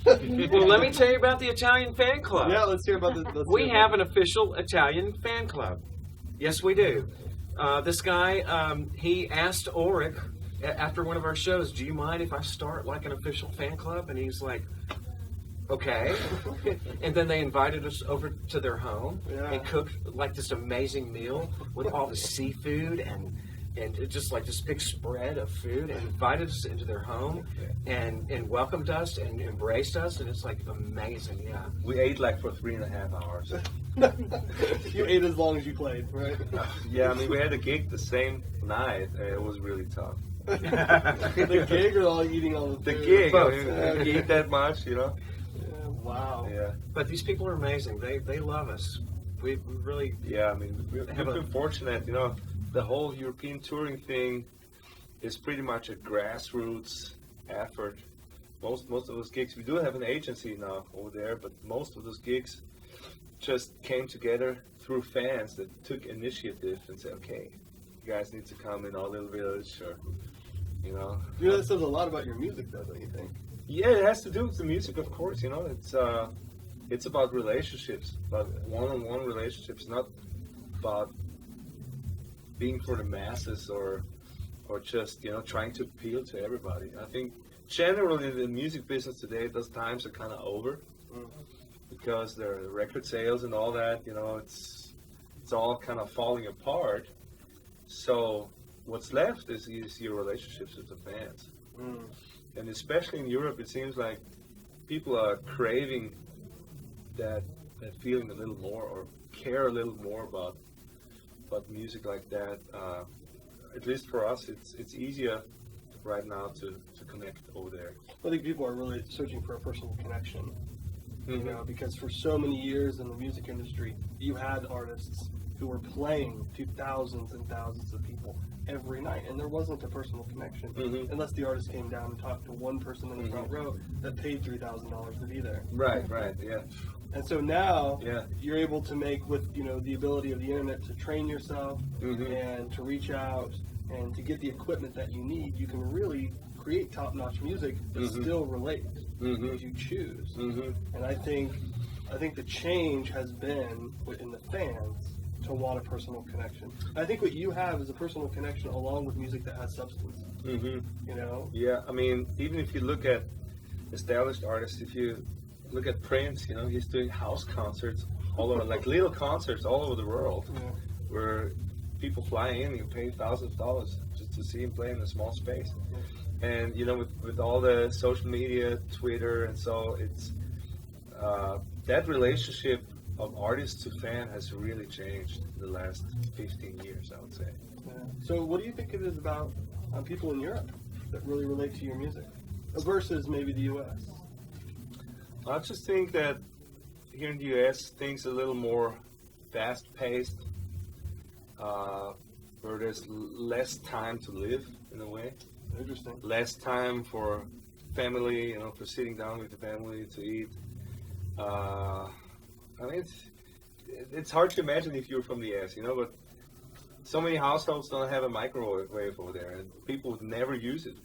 Well, let me tell you about the Italian fan club. Yeah, let's hear about this. We have an official Italian fan club. Yes, we do. This guy, he asked Ulrich after one of our shows, do you mind if I start like an official fan club? And he's like, okay. And then they invited us over to their home and cooked like this amazing meal with all the seafood and just like this big spread of food, and invited us into their home and welcomed us and embraced us, and it's like amazing. Yeah, we ate like for 3.5 hours. You ate as long as you played, right? Yeah, I mean, we had a gig the same night, and it was really tough. The gig or all eating all the food? The gig. I mean, we eat that much, you know. Yeah, wow. Yeah. But these people are amazing. They love us. We really. Yeah, I mean, we've been fortunate, you know. The whole European touring thing is pretty much a grassroots effort. Most of those gigs, we do have an agency now over there, but most of those gigs just came together through fans that took initiative and said, okay, you guys need to come in our little village, or, you know. You know, that says a lot about your music, though, don't you think? Yeah, it has to do with the music, of course, you know. It's about relationships, about one-on-one relationships, not about being for the masses or just, you know, trying to appeal to everybody. I think generally the music business today, those times are kind of over, because the record sales and all that, you know, it's all kind of falling apart. So what's left is your relationships with the fans. And especially in Europe, it seems like people are craving that feeling a little more, or care a little more about music like that. At least for us, it's easier right now to connect over there. I think people are really searching for a personal connection. You know, because for so many years in the music industry, you had artists who were playing to thousands and thousands of people every night, and there wasn't a personal connection unless the artist came down and talked to one person in the front row that paid $3,000 to be there. Right, yeah. And so now you're able to make, with, you know, the ability of the internet to train yourself and to reach out and to get the equipment that you need, you can really create top-notch music that still relates if you choose. And I think the change has been in the fans to want a personal connection. I think what you have is a personal connection along with music that has substance. You know? Yeah, I mean, even if you look at established artists, if you look at Prince, you know, he's doing house concerts all over, like little concerts all over the world, where people fly in and pay thousands of dollars just to see him play in a small space. And, you know, with all the social media, Twitter, and so it's that relationship of artist to fan has really changed in the last 15 years, I would say. So what do you think it is about people in Europe that really relate to your music versus maybe the U.S.? I just think that here in the U.S. things are a little more fast-paced, where there's less time to live in a way. Interesting. Less time for family, you know, for sitting down with the family to eat. I mean, it's hard to imagine if you're from the U.S., you know, but so many households don't have a microwave over there, and people would never use it.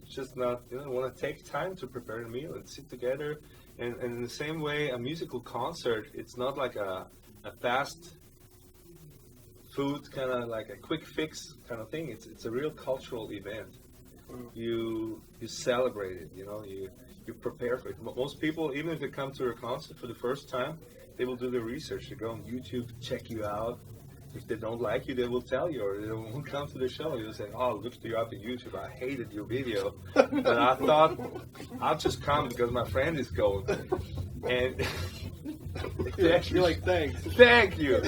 It's just not, you know, want to take time to prepare a meal and sit together. And in the same way, a musical concert, it's not like a fast food kind of, like a quick fix kind of thing. It's a real cultural event. You celebrate it, you know, you prepare for it. Most people, even if they come to a concert for the first time, they will do their research. They go on YouTube, check you out. If they don't like you, they will tell you, or they won't come to the show. You'll say, oh, I looked you up on YouTube. I hated your video. But I thought, I'll just come because my friend is going. And you're like, thanks. Thank you.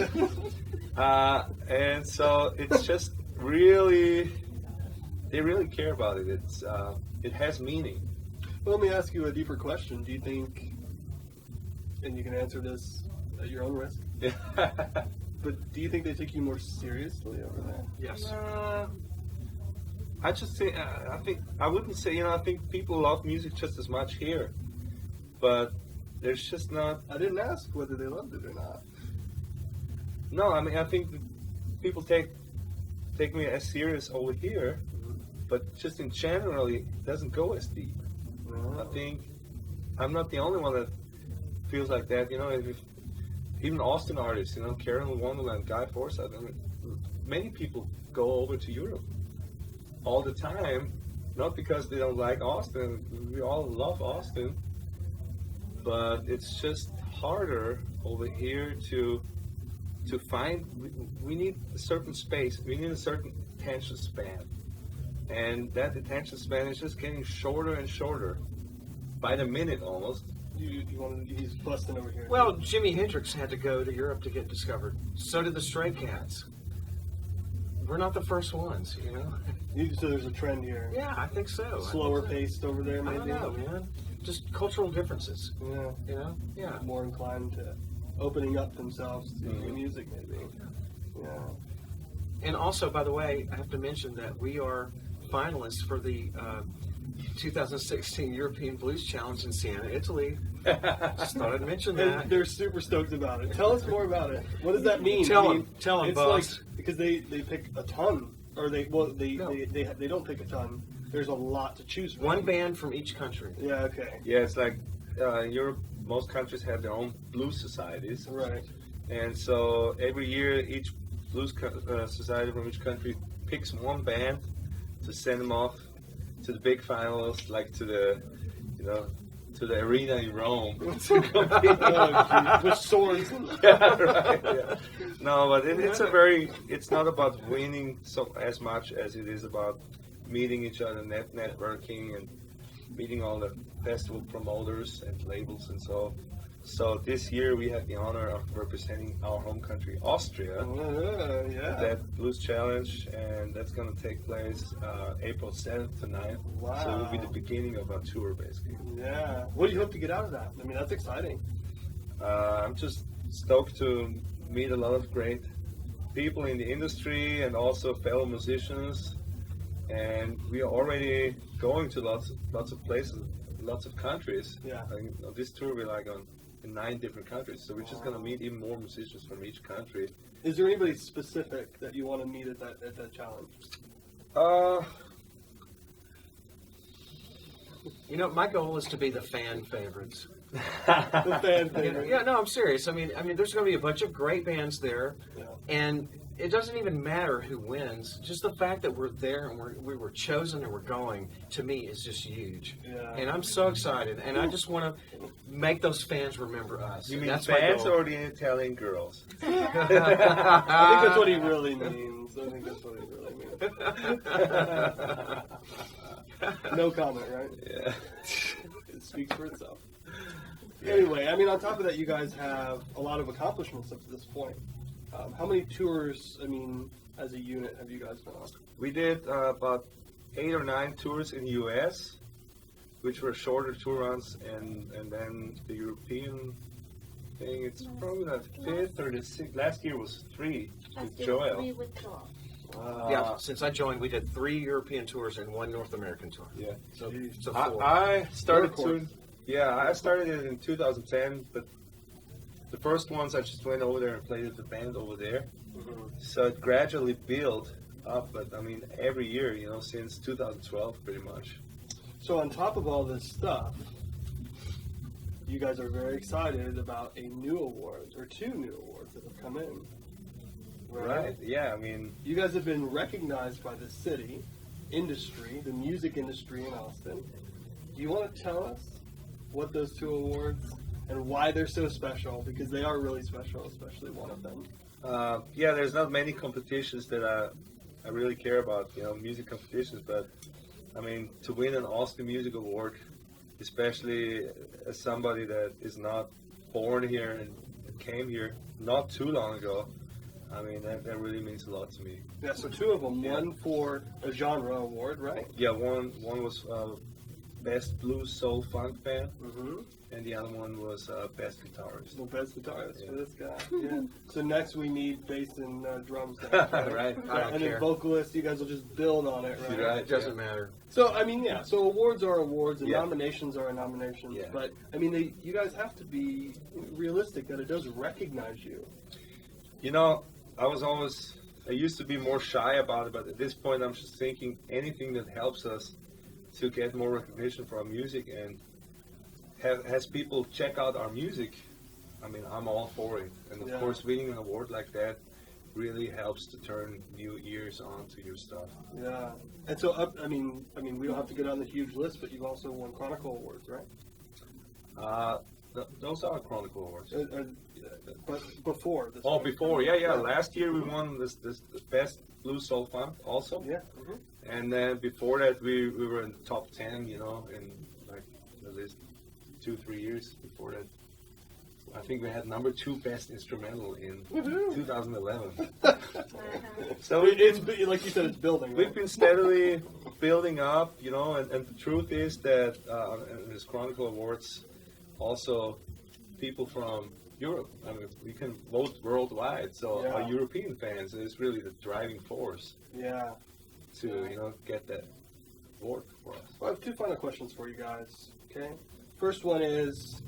And so it's just really, they really care about it. It has meaning. Well, let me ask you a deeper question. Do you think, and you can answer this at your own risk, but do you think they take you more seriously over there? Yes. I just say, I wouldn't say, you know, I think people love music just as much here, but there's just not. I didn't ask whether they loved it or not. No, I mean, I think people take me as serious over here, but just in general, it doesn't go as deep. I think I'm not the only one that feels like that. Even Austin artists, Carolyn Wonderland, Guy Forsyth, many people go over to Europe all the time, not because they don't like Austin. We all love Austin, but it's just harder over here to find. We need a certain space. We need a certain attention span, and that attention span is just getting shorter and shorter by the minute almost. He's busting over here. Well, Jimi Hendrix had to go to Europe to get discovered. So did the Stray Cats. We're not the first ones, So there's a trend here. Yeah, I think so. Slower paced over there, I maybe. don't know, man. Just cultural differences. Yeah. Yeah. More inclined to opening up themselves to new music, maybe. Yeah. And also, by the way, I have to mention that we are finalists for the 2016 European Blues Challenge in Siena, Italy. Just thought I'd mention that. And they're super stoked about it. Tell us more about it. What does that mean? Tell them, it's boss. like, because they pick a ton, or they don't pick a ton. There's a lot to choose from. One band from each country. Yeah. Okay. Yeah, it's like in Europe, most countries have their own blues societies. Right. And so every year, each blues society from each country picks one band to send them off to the big finals, like to the arena in Rome to compete with swords. Yeah, right. Yeah. No, but it's not about winning as much as it is about meeting each other, networking, and meeting all the festival promoters and labels and so. So this year we had the honor of representing our home country, Austria, Yeah. that Blues Challenge, and that's going to take place April 7th to 9th. Wow. So it will be the beginning of our tour, basically. Yeah. What do you hope to get out of that? I mean, that's exciting. I'm just stoked to meet a lot of great people in the industry and also fellow musicians. And we are already going to lots of places, lots of countries. Yeah. I mean, on this tour we're like in 9 different countries, so we're just going to meet even more musicians from each country. Is there anybody specific that you want to meet at that challenge? My goal is to be the fan favorites. The fan favorite. Yeah, no, I'm serious. I mean, there's going to be a bunch of great bands there, and it doesn't even matter who wins. Just the fact that we're there and we were chosen and we're going, to me, is just huge. Yeah. And I'm so excited, and I just want to make those fans remember us. You mean that's fans my goal. or the Italian girls? I think that's what he really means. No comment, right? Yeah. It speaks for itself. Anyway, I mean, on top of that, you guys have a lot of accomplishments up to this point. How many tours, as a unit, have you guys been on? We did about 8 or 9 tours in the U.S., which were shorter tour runs, and then the European thing, it's probably the 5th or the 6th. Last year was 3 with Joel. 3 with Joel. Yeah, since I joined, we did 3 European tours and 1 North American tour. Yeah. So 4. I started touring. Yeah, I started it in 2010, but the first ones I just went over there and played with the band over there. Mm-hmm. So it gradually built up, but every year, since 2012 pretty much. So on top of all this stuff, you guys are very excited about a new award, or 2 new awards that have come in. Right, yeah, You guys have been recognized by the city, industry, the music industry in Austin. Do you want to tell us what those 2 awards and why they're so special? Because they are really special, especially one of them. There's not many competitions that I really care about, music competitions, but to win an Austin Music Award, especially as somebody that is not born here and came here not too long ago, that really means a lot to me. Yeah, so 2 of them. Yeah. One for a genre award, right? Yeah, one was Best Blues Soul Funk Band, Mm-hmm. and the other one was Best Guitarist. The best guitarist Yeah. for this guy. Yeah. So next we need bass and drums. Next, Right. I don't And care. then vocalist, you guys will just build on it, right? Right. It doesn't matter. So so awards are awards, and Yeah. nominations are nominations. Yeah. But you guys have to be realistic that it does recognize you. I used to be more shy about it, but at this point I'm just thinking anything that helps us to get more recognition for our music and has people check out our music, I mean, I'm all for it. And of course, winning an award like that really helps to turn new ears on to your stuff. Yeah. And so, I mean, we don't have to go down the huge list, but you've also won Chronicle Awards, right? Those are Chronicle Awards. But before this. Oh, before, yeah. Last year we won this best blues soul funk also. Yeah. And then before that we were in the top 10, in like at least 2-3 years before that. I think we had number 2 best instrumental in 2011. So it's like you said, it's building. Right? We've been steadily building up, and the truth is that in this Chronicle Awards, also people from Europe. I mean, we can vote worldwide, so our European fans is really the driving force. Yeah. To get that award for us. Well, I have 2 final questions for you guys. Okay. First one is,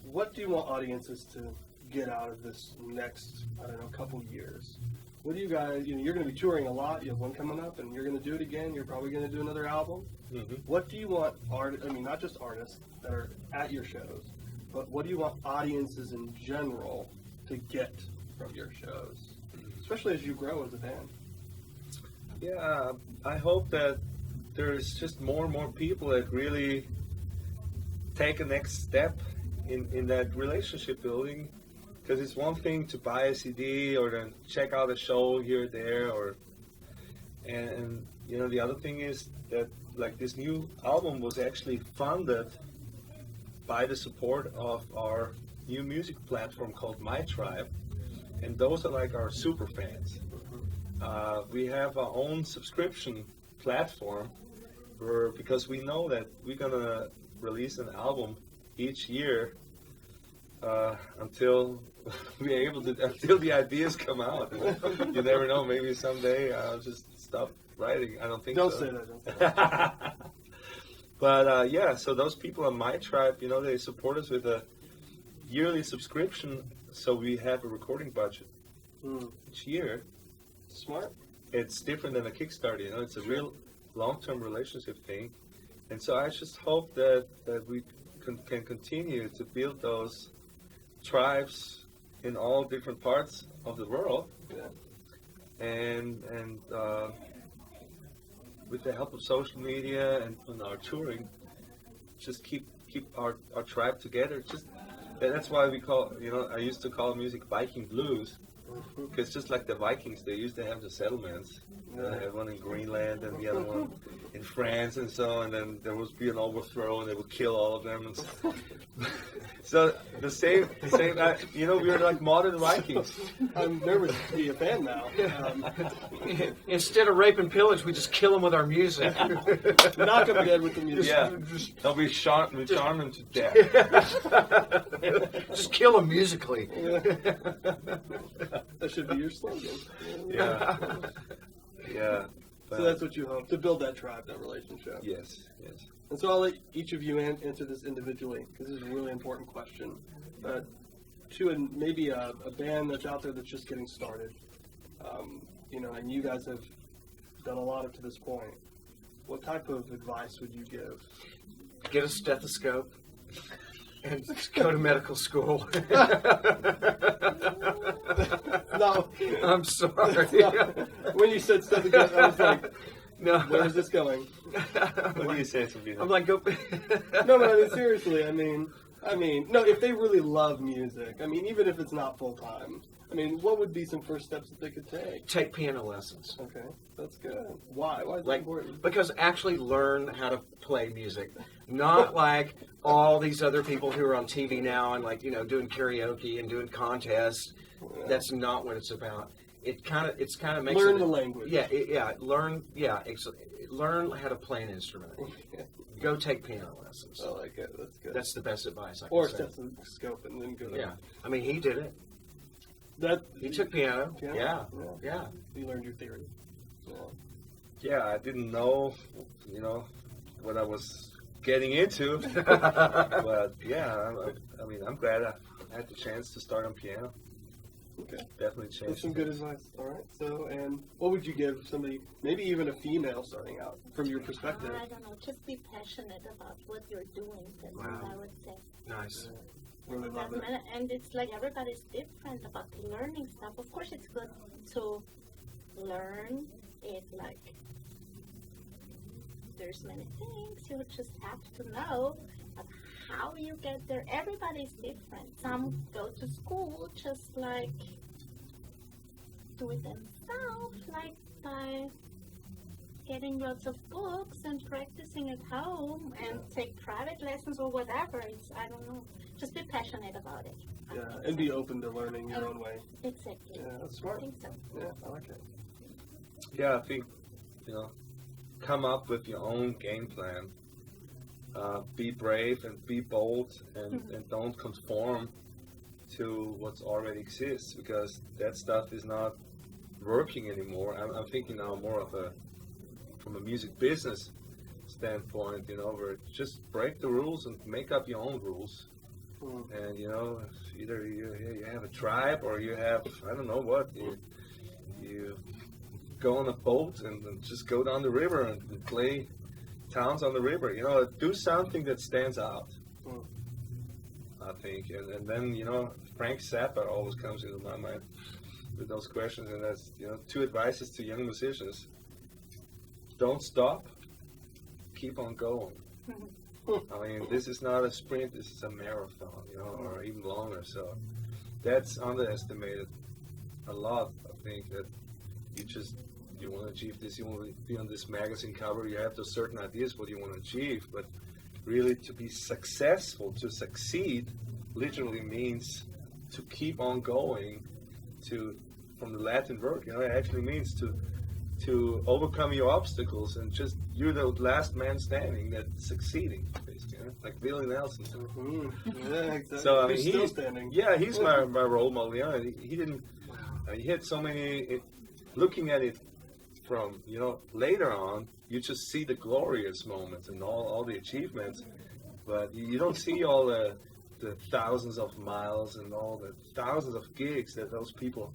what do you want audiences to get out of this next, couple years? What do you guys, you're going to be touring a lot. You have one coming up, and you're going to do it again. You're probably going to do another album. Mm-hmm. What do you want not just artists that are at your shows, but what do you want audiences in general to get from your shows, especially as you grow as a band? Yeah, I hope that there's just more and more people that really take a next step in that relationship building, because it's one thing to buy a CD or then check out a show here or there, and the other thing is that like this new album was actually funded by the support of our new music platform called My Tribe, and those are like our super fans. We have our own subscription platform because we know that we're gonna release an album each year until we're able to, until the ideas come out. You never know, maybe someday I'll just stop writing. I don't think don't so. Say that, don't say that. But so those people on My Tribe, they support us with a yearly subscription, so we have a recording budget each year. Smart. It's different than a Kickstarter, it's a real long-term relationship thing. And so I just hope that we can continue to build those tribes in all different parts of the world. Yeah. And with the help of social media and our touring, just keep our tribe together. That's why we call, I used to call music Viking blues. Because just like the Vikings, they used to have the settlements. They had one in Greenland and the other one in France and so, and then there would be an overthrow and they would kill all of them. So the same, we are like modern Vikings. I'm nervous to be a fan now. Instead of rape and pillage, we just kill them with our music. Knock them dead with the music. Yeah, they'll be shot, we charm them to death. Just kill them musically. That should be your slogan. Yeah. Yeah. So that's what you hope, to build that tribe, that relationship. Yes. And so I'll let each of you answer this individually, because this is a really important question. To maybe a band that's out there that's just getting started, and you guys have done a lot up to this point, what type of advice would you give? Get a stethoscope and go to medical school. No. I'm sorry. No. When you said stethoscope, I was like, no. Where is this going? What do you say, Sabina? I'm like, go. No, seriously, I mean, no, if they really love music, even if it's not full time, what would be some first steps that they could take? Take piano lessons. Okay, that's good. Why? Why is that important? Because actually learn how to play music. Not like all these other people who are on TV now and doing karaoke and doing contests. Yeah. That's not what it's about. It's kind of makes learn the language. Learn how to play an instrument. Go take piano lessons. I like it. That's good. That's the best advice I can say. Or stethoscope and then go there. Yeah. He did it. He took piano. Yeah. You learned your theory. Yeah, I didn't know, what I was getting into. But yeah, I'm glad I had the chance to start on piano. Okay. Definitely That's changed. some good advice. All right. So, and what would you give somebody, maybe even a female starting out, from your perspective? I don't know. Just be passionate about what you're doing. That's what I would say. Nice. Really love it. And it's like everybody's different about learning stuff. Of course, it's good to learn it. Like there's many things you just have to know. But how you get there, everybody's different. Some go to school just like do it themselves, like by getting lots of books and practicing at home and take private lessons or whatever. I don't know. Just be passionate about it. Yeah, and be open to learning your own way. Exactly. Yeah, that's I smart. think so. Yeah, I like it. Yeah, I think, come up with your own game plan. Be brave and be bold and don't conform to what's already exists, because that stuff is not working anymore. I'm thinking now more from a music business standpoint, where just break the rules and make up your own rules. And either you have a tribe or you have, I don't know what, you go on a boat and just go down the river and play towns on the river. Do something that stands out. I think, and then Frank Zappa always comes into my mind with those questions, and that's two advices to young musicians: don't stop, keep on going. I mean, this is not a sprint, this is a marathon, or even longer. So that's underestimated a lot. I think that you want to achieve this, you want to be on this magazine cover, you have those certain ideas what you want to achieve, but really to be successful, to succeed, literally means to keep on going, from the Latin word, it actually means to overcome your obstacles, and just you're the last man standing that's succeeding, basically, like Willie Nelson. Yeah, exactly. So I mean, he's still standing. Yeah, he's my role model. He didn't. He had so many. Looking at it from later on, you just see the glorious moments and all the achievements, but you don't see all the thousands of miles and all the thousands of gigs that those people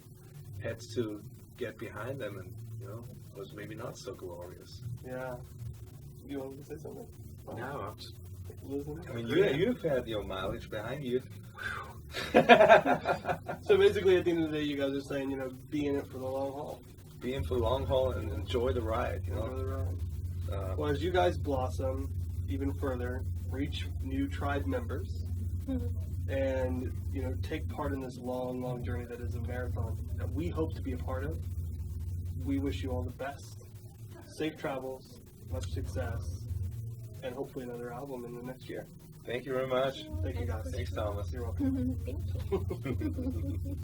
had to get behind them, and was maybe not so glorious. Yeah. You want to say something? No, I'm just Listen. I mean, you've had your mileage behind you. So basically, at the end of the day, you guys are saying, be in it for the long haul. Be in for the long haul and enjoy the ride. Enjoy the ride. Well, as you guys blossom even further, reach new tribe members, and take part in this long journey that is a marathon that we hope to be a part of. We wish you all the best, safe travels, much success, and hopefully another album in the next year. Thank you very much. Thank you guys. Thanks, Thomas. You're welcome. Thank you.